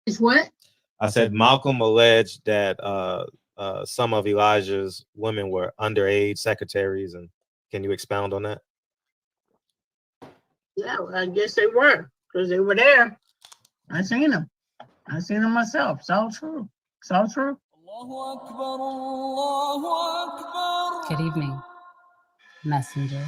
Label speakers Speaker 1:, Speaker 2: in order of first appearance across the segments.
Speaker 1: It's what?
Speaker 2: I said Malcolm alleged that some of Elijah's women were underage secretaries, and can you expound on that?
Speaker 1: Yeah, well, I guess they were because they were there. I seen them. I seen them myself. It's all true. It's all true.
Speaker 3: Good evening, messenger.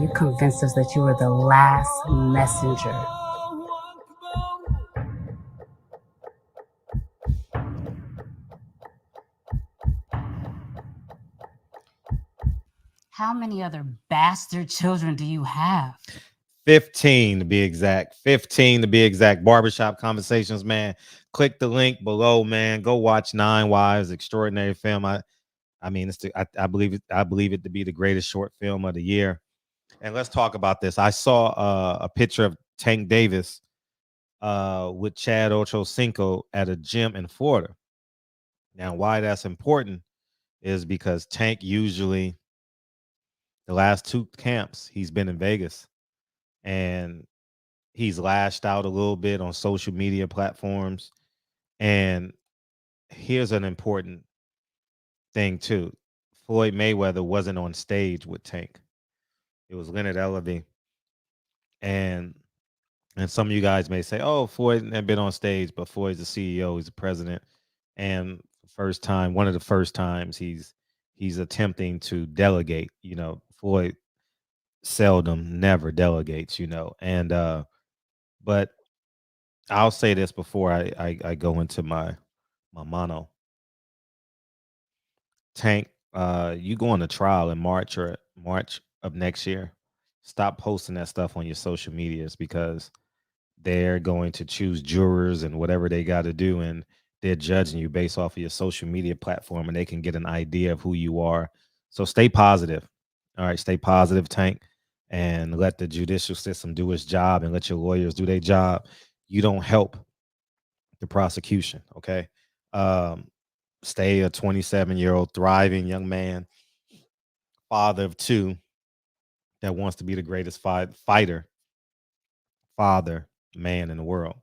Speaker 3: You convinced us that you were the last messenger. How many other bastard children do you have?
Speaker 2: 15 to be exact. 15 to be exact. Barbershop Conversations, man. Click the link below, man. Go watch Nine Wives, extraordinary film. I mean, I believe it to be the greatest short film of the year. And let's talk about this. I saw a picture of Tank Davis with Chad Ochocinco at a gym in Florida. Now, why that's important is because Tank usually the last two camps he's been in Vegas, and he's lashed out a little bit on social media platforms. And here's an important thing too: Floyd Mayweather wasn't on stage with Tank. It was Leonard Ellerby, and some of you guys may say, "Oh, Floyd had been on stage," but Floyd's the CEO, he's the president, and first time, one of the first times he's attempting to delegate. You know, Floyd seldom, never delegates. You know, and but I'll say this before I go into my mono. Tank, you going to trial in March of next year. Stop posting that stuff on your social medias because they're going to choose jurors and whatever they got to do, and they're judging you based off of your social media platform, and they can get an idea of who you are. So stay positive. All right, stay positive, Tank, and let the judicial system do its job and let your lawyers do their job. You don't help the prosecution, okay? Um, Stay a 27-year-old thriving young man, father of two, that wants to be the greatest fighter, father, man in the world.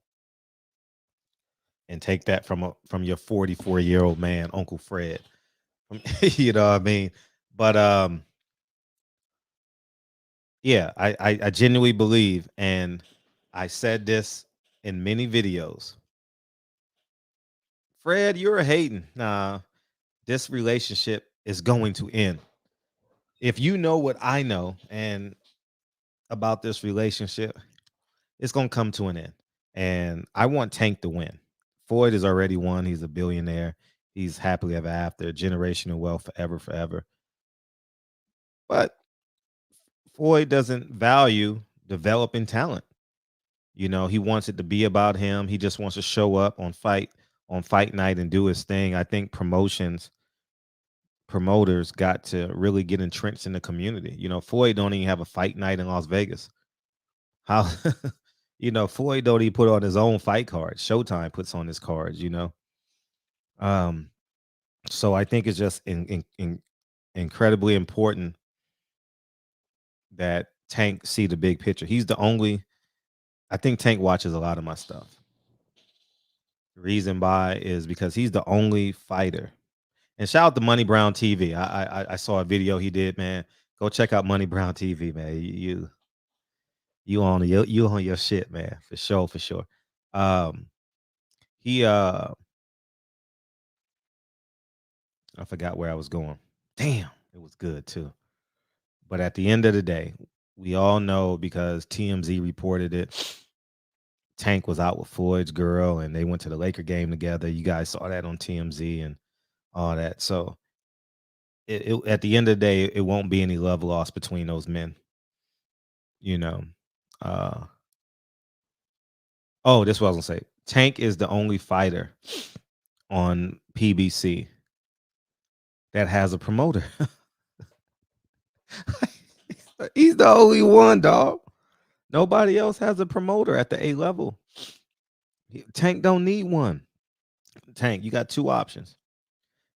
Speaker 2: And take that from your 44-year-old man, Uncle Fred. You know what I mean? But yeah, I genuinely believe, and I said this in many videos. Fred, you're hating. Nah, this relationship is going to end. If you know what I know and about this relationship, it's gonna come to an end. And I want Tank to win. Floyd has already won. He's a billionaire. He's happily ever after, generational wealth forever, forever. But Floyd doesn't value developing talent. You know, he wants it to be about him. He just wants to show up on fight night and do his thing. I think promoters got to really get entrenched in the community. You know, Floyd don't even have a fight night in Las Vegas. How Floyd don't even put on his own fight cards. Showtime puts on his cards, you know. Um, so I think it's just incredibly important that Tank see the big picture. He's the only. I think Tank watches a lot of my stuff. The reason why is because he's the only fighter. And shout out to Money Brown TV. I saw a video he did, man. Go check out Money Brown TV, man. You on your shit, man, for sure, for sure. Um, he I forgot where I was going. Damn, it was good too. But at the end of the day, we all know because TMZ reported it. Tank was out with Floyd's girl, and they went to the Laker game together. You guys saw that on TMZ and all that. So, at the end of the day, it won't be any love lost between those men. You know. Uh, oh, this was I was gonna say. Tank is the only fighter on PBC that has a promoter. He's the only one, dog. Nobody else has a promoter at the A level. Tank don't need one. Tank, you got two options.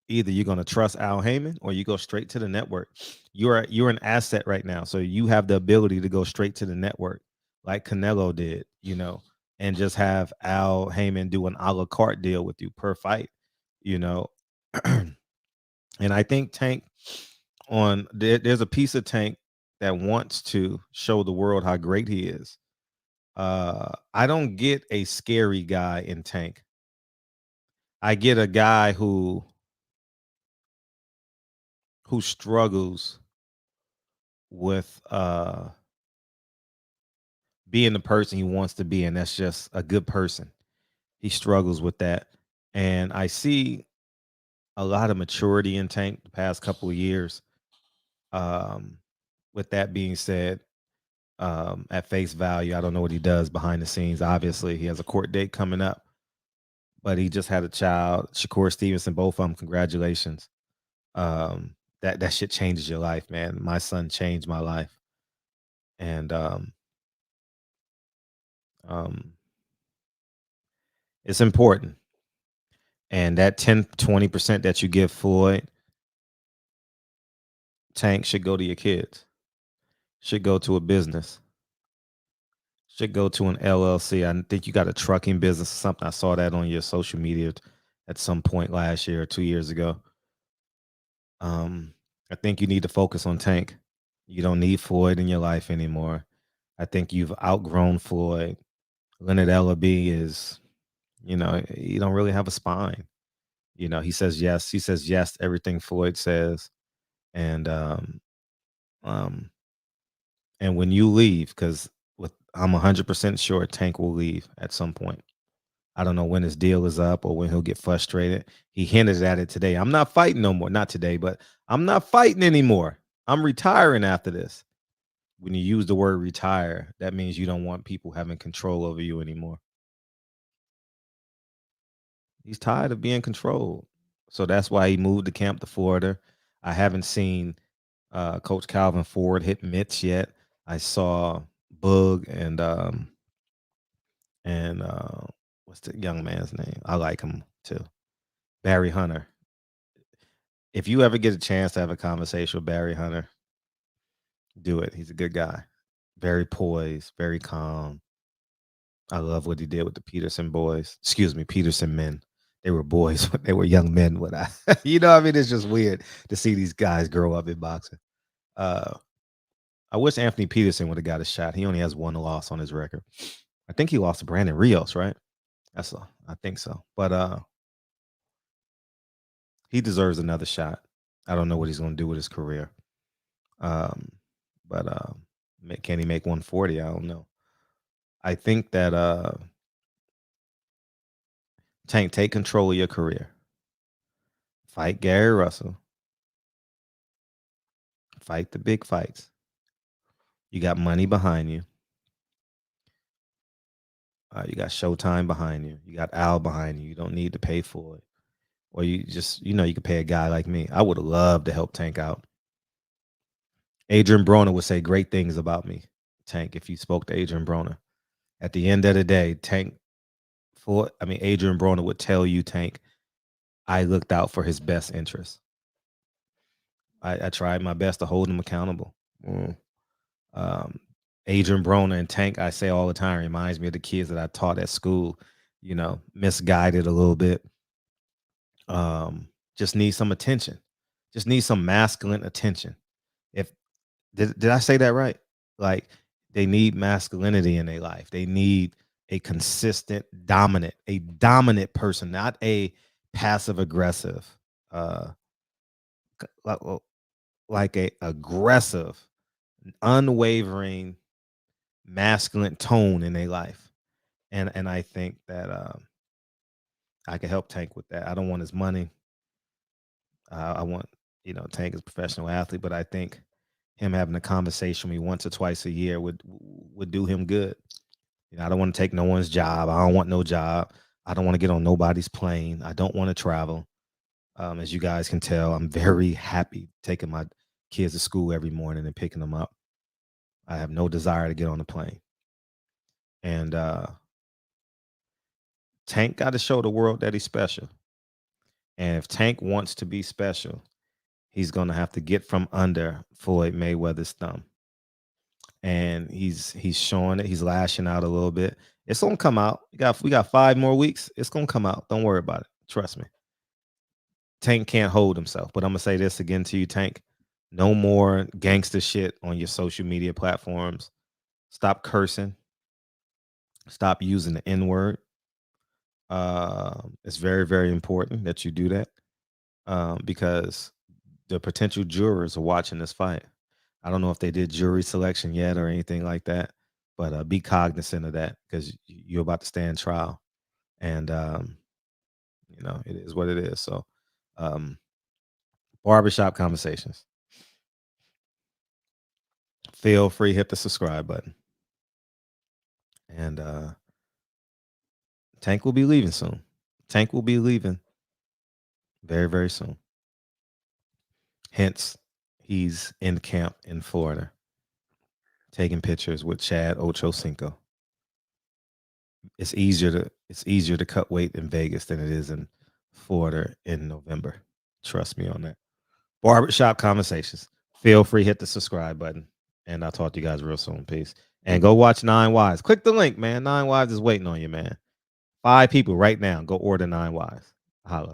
Speaker 2: Either you're going to trust Al Heyman or you go straight to the network. You're an asset right now, so you have the ability to go straight to the network, like Canelo did, and just have Al Heyman do an a la carte deal with you per fight, you know. And I think Tank there's a piece of Tank that wants to show the world how great he is. I don't get a scary guy in Tank. I get a guy who struggles with being the person he wants to be, and that's just a good person. He struggles with that. And I see a lot of maturity in Tank the past couple of years. With that being said, at face value, I don't know what he does behind the scenes. Obviously, he has a court date coming up, but he just had a child, Shakur Stevenson, both of them. Congratulations. That shit changes your life, man. My son changed my life. And it's important. And that 10-20% that you give Floyd, Tank, should go to your kids, should go to a business, should go to an LLC. I think you got a trucking business or something. I saw that on your social media at some point last year or 2 years ago. I think you need to focus on Tank. You don't need Floyd in your life anymore. I think you've outgrown Floyd. Leonard Ellaby is, you don't really have a spine. He says yes. He says yes to everything Floyd says. And and when you leave, because I'm 100% sure Tank will leave at some point. I don't know when his deal is up or when he'll get frustrated. He hinted at it today. I'm not fighting no more. Not today, but I'm not fighting anymore. I'm retiring after this. When you use the word retire, that means you don't want people having control over you anymore. He's tired of being controlled. So that's why he moved the camp to Florida. I haven't seen Coach Calvin Ford hit mitts yet. I saw Bug and what's the young man's name? I like him too. Barry Hunter. If you ever get a chance to have a conversation with Barry Hunter, do it. He's a good guy. Very poised, very calm. I love what he did with the Peterson boys. Excuse me, Peterson men. They were boys when they were young men. What I mean, it's just weird to see these guys grow up in boxing. I wish Anthony Peterson would have got a shot. He only has one loss on his record. I think he lost to Brandon Rios, right? I think so. But he deserves another shot. I don't know what he's going to do with his career. But can he make 140? I don't know. I think that Tank, take control of your career. Fight Gary Russell. Fight the big fights. You got money behind you. You got Showtime behind you. You got Al behind you. You don't need to pay for it. Or you just, you can pay a guy like me. I would have loved to help Tank out. Adrian Broner would say great things about me, Tank, if you spoke to Adrian Broner. At the end of the day, Adrian Broner would tell you, Tank, I looked out for his best interests. I tried my best to hold him accountable. Adrian Broner and Tank, I say all the time, reminds me of the kids that I taught at school, misguided a little bit. Just need some attention. Just need some masculine attention. Did I say that right? Like, they need masculinity in their life. They need a consistent, dominant person, not a passive aggressive, like a aggressive, unwavering, masculine tone in their life. And I think that I can help Tank with that. I don't want his money. I want, Tank is a professional athlete, but I think him having a conversation with me once or twice a year would do him good. I don't want to take no one's job. I don't want no job. I don't want to get on nobody's plane. I don't want to travel. As you guys can tell, I'm very happy taking my kids to school every morning and picking them up. I have no desire to get on a plane. And Tank got to show the world that he's special. And if Tank wants to be special, he's going to have to get from under Floyd Mayweather's thumb. And he's showing it. He's lashing out a little bit. It's going to come out. We got 5 more weeks. It's going to come out. Don't worry about it. Trust me. Tank can't hold himself. But I'm going to say this again to you, Tank. No more gangster shit on your social media platforms. Stop cursing. Stop using the N-word. It's very, very important that you do that because the potential jurors are watching this fight. I don't know if they did jury selection yet or anything like that, but be cognizant of that because you're about to stand trial. And, it is what it is. So, barbershop conversations. Feel free, hit the subscribe button. And Tank will be leaving soon. Tank will be leaving very, very soon. Hence, he's in camp in Florida, taking pictures with Chad Ochocinco. It's easier to cut weight in Vegas than it is in Florida in November. Trust me on that. Barbershop conversations. Feel free, hit the subscribe button. And I'll talk to you guys real soon. Peace. And go watch 9 Wives. Click the link, man. 9 Wives is waiting on you, man. 5 people right now. Go order 9 Wives. Holla.